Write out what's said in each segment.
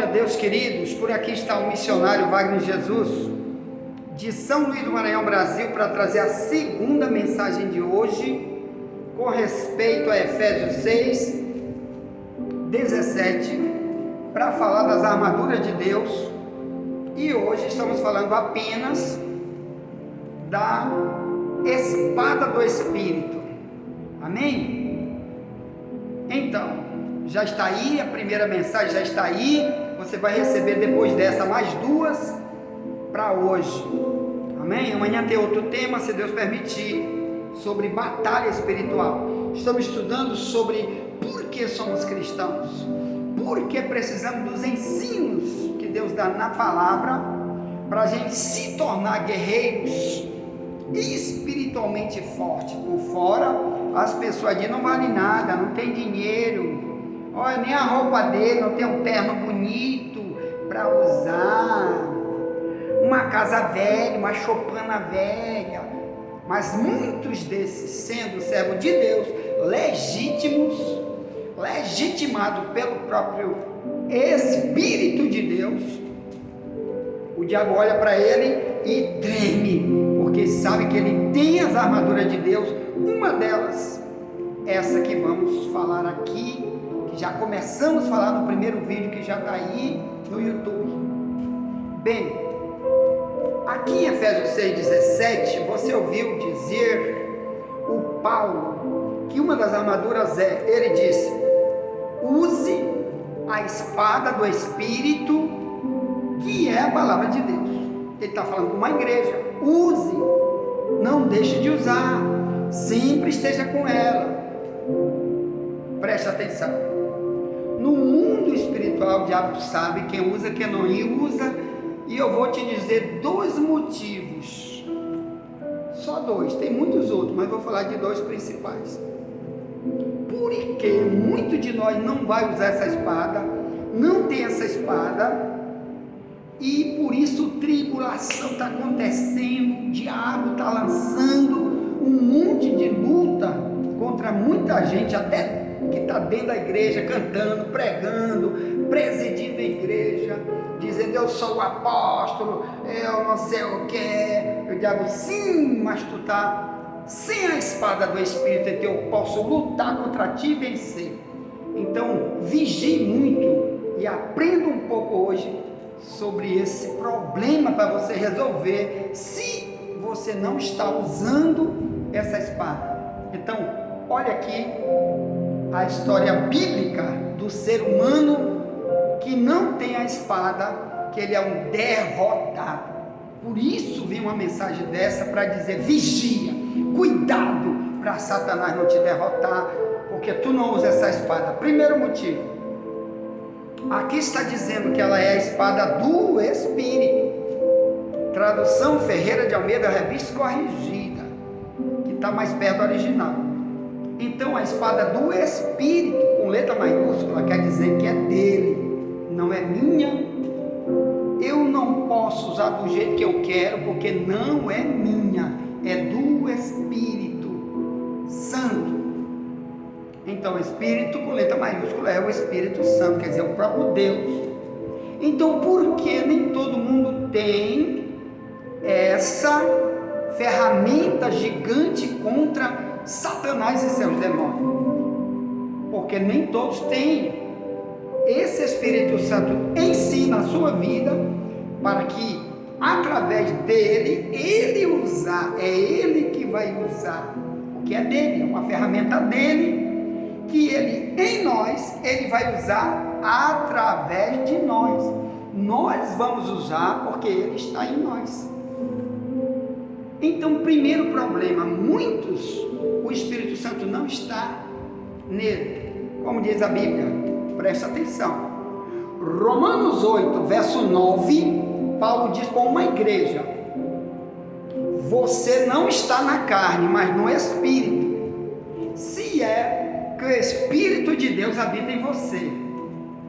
Deus, queridos. Por aqui está o missionário Wagner Jesus, de São Luís do Maranhão, Brasil, para trazer a segunda mensagem de hoje, com respeito a Efésios 6, 17, para falar das armaduras de Deus. E hoje estamos falando apenas da espada do Espírito. Amém? Então, já está aí, a primeira mensagem já está aí. Você vai receber depois dessa mais duas para hoje. Amém? Amanhã tem outro tema, se Deus permitir, sobre batalha espiritual. Estamos estudando sobre por que somos cristãos, por que precisamos dos ensinos que Deus dá na palavra para a gente se tornar guerreiros espiritualmente fortes. Por fora, as pessoas dizem: não vale nada, não tem dinheiro, olha, nem a roupa dele, não tem um terno bonito para usar, uma casa velha, uma choupana velha. Mas muitos desses, sendo servos de Deus, legitimados pelo próprio Espírito de Deus, o diabo olha para ele e treme, porque sabe que ele tem as armaduras de Deus. Uma delas, essa que vamos falar aqui, que já começamos a falar no primeiro vídeo que já está aí no YouTube. Bem, aqui em Efésios 6,17, você ouviu dizer o Paulo que uma das armaduras ele disse: use a espada do Espírito, que é a palavra de Deus. Ele está falando com uma igreja: use, não deixe de usar, sempre esteja com ela. Preste atenção. No mundo espiritual, o diabo sabe quem usa, quem não usa, e eu vou te dizer dois motivos, só dois, tem muitos outros, mas vou falar de dois principais. Por que muito de nós não vai usar essa espada, não tem essa espada, e por isso tribulação está acontecendo, o diabo está lançando um monte de luta contra muita gente, até que está dentro da igreja, cantando, pregando, presidindo a igreja, dizendo: eu sou o apóstolo, eu não sei o que. O diabo: sim, mas tu está sem a espada do Espírito, que eu posso lutar contra ti e vencer. Então vigie muito e aprenda um pouco hoje sobre esse problema para você resolver, se você não está usando essa espada. Então, olha aqui a história bíblica do ser humano que não tem a espada, que ele é um derrotado. Por isso vem uma mensagem dessa para dizer: vigia, cuidado para Satanás não te derrotar, porque tu não usa essa espada. Primeiro motivo, aqui está dizendo que ela é a espada do Espírito. Tradução Ferreira de Almeida, revista corrigida, que está mais perto do original. Então, a espada do Espírito, com letra maiúscula, quer dizer que é dele, não é minha. Eu não posso usar do jeito que eu quero, porque não é minha, é do Espírito Santo. Então, Espírito com letra maiúscula é o Espírito Santo, quer dizer, o próprio Deus. Então, por que nem todo mundo tem essa ferramenta gigante contra Satanás e seus demônios? Porque nem todos têm. Esse Espírito Santo ensina a sua vida para que, através dele, ele usar, é ele que vai usar o que é dele, é uma ferramenta dele, que ele, em nós, ele vai usar através de nós. Nós vamos usar porque ele está em nós. Então, primeiro problema, muitos, o Espírito Santo não está nele. Como diz a Bíblia, presta atenção. Romanos 8, verso 9, Paulo diz para uma igreja: você não está na carne, mas no Espírito, se é que o Espírito de Deus habita em você.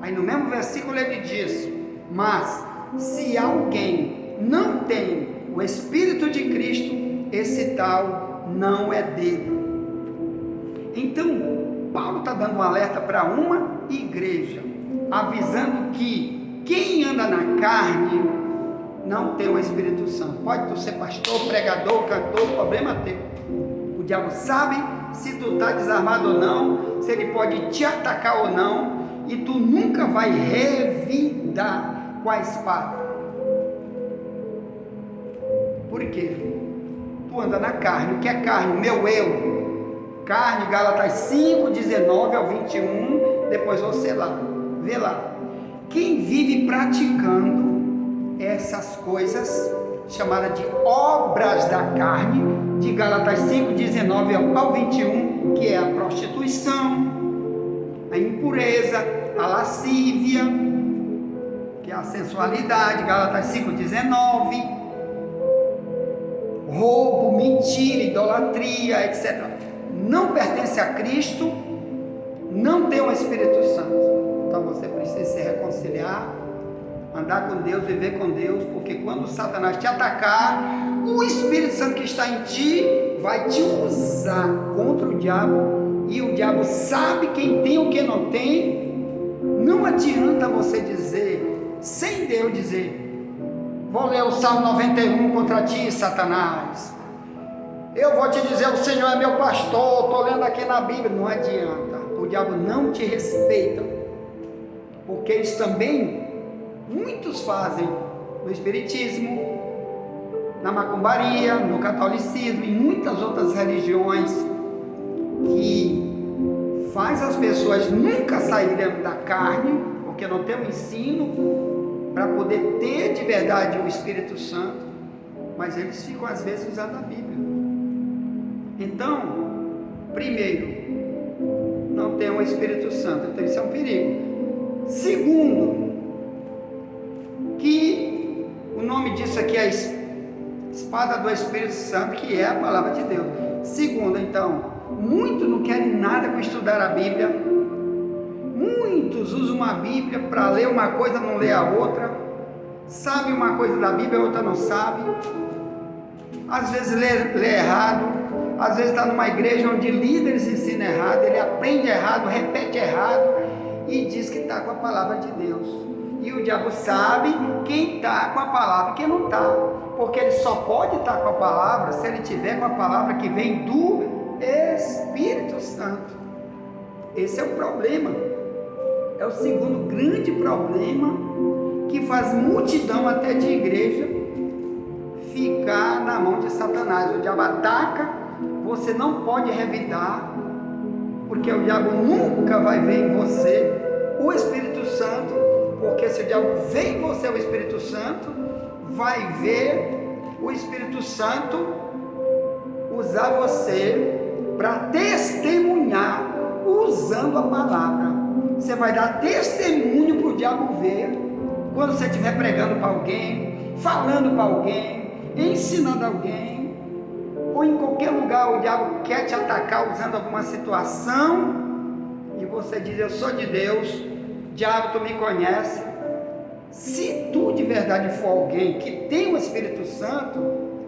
Aí no mesmo versículo ele diz: mas se alguém não tem o Espírito de Cristo, esse tal não é dele. Então, Paulo está dando um alerta para uma igreja, avisando que quem anda na carne não tem o Espírito Santo. Pode tu ser pastor, pregador, cantor, problema teu. O diabo sabe se tu está desarmado ou não, se ele pode te atacar ou não, e tu nunca vai revidar com a espada. Por quê? Tu anda na carne. O que é carne? O meu eu. Carne, Gálatas 5, 19 ao 21. Depois você lá, vê lá. Quem vive praticando essas coisas, chamadas de obras da carne, de Gálatas 5, 19 ao 21, que é a prostituição, a impureza, a lascívia, que é a sensualidade, Gálatas 5, 19, roubo, mentira, idolatria, etc. Não pertence a Cristo, não tem o Espírito Santo. Então você precisa se reconciliar, andar com Deus, viver com Deus, porque quando Satanás te atacar, o Espírito Santo que está em ti vai te usar contra o diabo, e o diabo sabe quem tem ou quem não tem. Não adianta você dizer, sem Deus dizer, vou ler o Salmo 91 contra ti, Satanás. Eu vou te dizer, o Senhor é meu pastor, estou lendo aqui na Bíblia. Não adianta, o diabo não te respeita, porque eles também, muitos fazem no espiritismo, na macumbaria, no catolicismo e muitas outras religiões que faz as pessoas nunca saírem da carne, porque não tem um ensino para poder ter de verdade o Espírito Santo, mas eles ficam às vezes usando a Bíblia. Então, primeiro, não tem o Espírito Santo, então isso é um perigo. Segundo, que o nome disso aqui é espada do Espírito Santo, que é a palavra de Deus. Segundo, então, muitos não querem nada com estudar a Bíblia. Muitos usam uma Bíblia para ler uma coisa, não ler a outra. Sabe uma coisa da Bíblia, a outra não sabe. Às vezes lê errado. Às vezes está numa igreja onde líderes ensinam errado, ele aprende errado, repete errado e diz que está com a palavra de Deus. E o diabo sabe quem está com a palavra e quem não está, porque ele só pode estar com a palavra se ele tiver com a palavra que vem do Espírito Santo. Esse é o problema, é o segundo grande problema que faz multidão até de igreja ficar na mão de Satanás. O diabo ataca, você não pode revidar, porque o diabo nunca vai ver em você o Espírito Santo, porque se o diabo vê em você o Espírito Santo, vai ver o Espírito Santo usar você para testemunhar usando a palavra. Você vai dar testemunho para o diabo ver quando você estiver pregando para alguém, falando para alguém, ensinando alguém, ou em qualquer lugar o diabo quer te atacar usando alguma situação e você diz, eu sou de Deus, diabo, tu me conhece. Se tu de verdade for alguém que tem o Espírito Santo,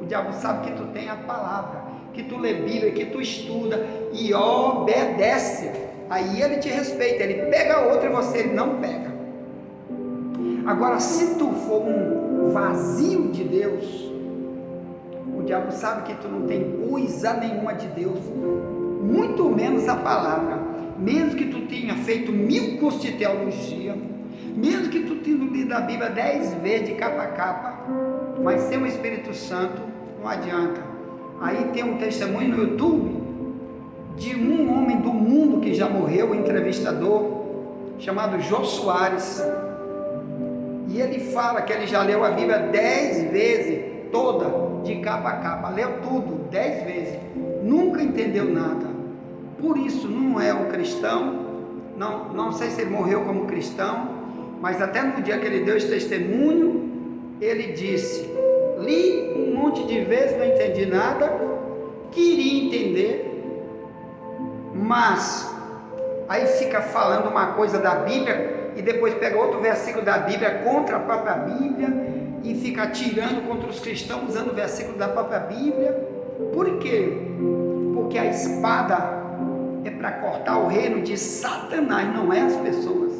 o diabo sabe que tu tem a palavra, que tu lê Bíblia, que tu estuda e obedece. Aí ele te respeita, ele pega outro e você não pega. Agora, se tu for um vazio de Deus, o diabo sabe que tu não tem coisa nenhuma de Deus, muito menos a palavra. Mesmo que tu tenha feito 1000 cursos de teologia, mesmo que tu tenha lido a Bíblia 10 vezes de capa a capa, mas sem o Espírito Santo não adianta. Aí tem um testemunho no YouTube de um homem do mundo que já morreu, um entrevistador, chamado Jô Soares, e ele fala que ele já leu a Bíblia 10 vezes, toda, de capa a capa, leu tudo 10 vezes, nunca entendeu nada. Por isso não é um cristão. Não sei se ele morreu como cristão, mas até no dia que ele deu esse testemunho, ele disse, li um monte de vezes, não entendi nada, queria entender, mas aí fica falando uma coisa da Bíblia e depois pega outro versículo da Bíblia contra a própria Bíblia e fica atirando contra os cristãos usando o versículo da própria Bíblia. Por quê? Porque a espada é para cortar o reino de Satanás, não é as pessoas.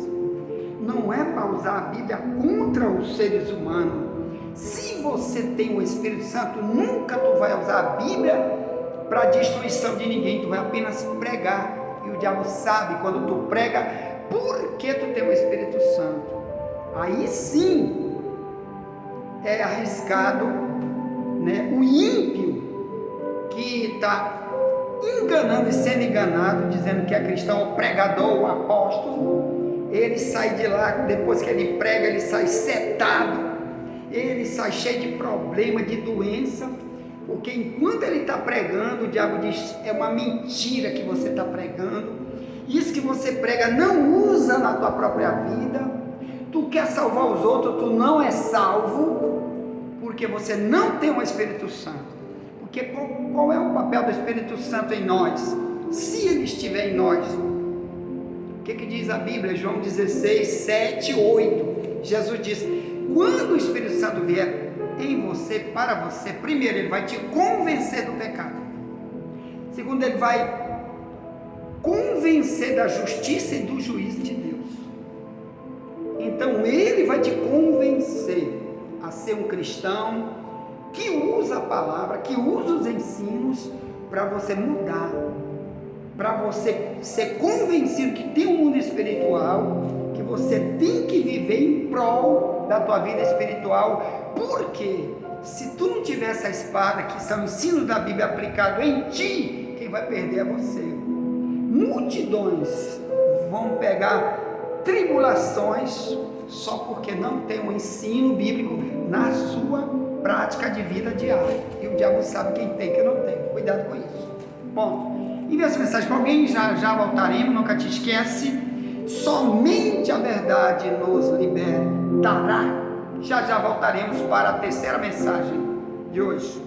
não é para usar a Bíblia contra os seres humanos. Se você tem o Espírito Santo, nunca tu vai usar a Bíblia para destruição de ninguém, tu vai apenas pregar. E o diabo sabe quando tu prega, porque tu tem o Espírito Santo. Aí sim é arriscado, né? O ímpio que está enganando e sendo enganado, dizendo que é cristão, o pregador, o apóstolo, ele sai de lá, depois que ele prega, ele sai setado, ele sai cheio de problema, de doença, porque enquanto ele está pregando, o diabo diz, é uma mentira que você está pregando, isso que você prega não usa na tua própria vida, tu quer salvar os outros, tu não é salvo, porque você não tem o Espírito Santo. Porque qual é o papel do Espírito Santo em nós? Se ele estiver em nós, o que diz a Bíblia? João 16, 7, 8. Jesus diz, quando o Espírito Santo vier em você, para você, primeiro ele vai te convencer do pecado. Segundo, ele vai convencer da justiça e do juízo de Deus. Então ele vai te convencer a ser um cristão que usa a palavra, que usa os ensinos para você mudar, para você ser convencido que tem um mundo espiritual, que você tem que viver em prol da tua vida espiritual, porque se tu não tiver essa espada, que são ensinos da Bíblia aplicado em ti, quem vai perder é você. Multidões vão pegar tribulações só porque não tem um ensino bíblico na sua prática de vida diária, e o diabo sabe quem tem e quem não tem. Cuidado com isso. Bom, envia essa mensagem para alguém, já voltaremos, nunca te esquece, somente a verdade nos libertará. Já voltaremos para a terceira mensagem de hoje.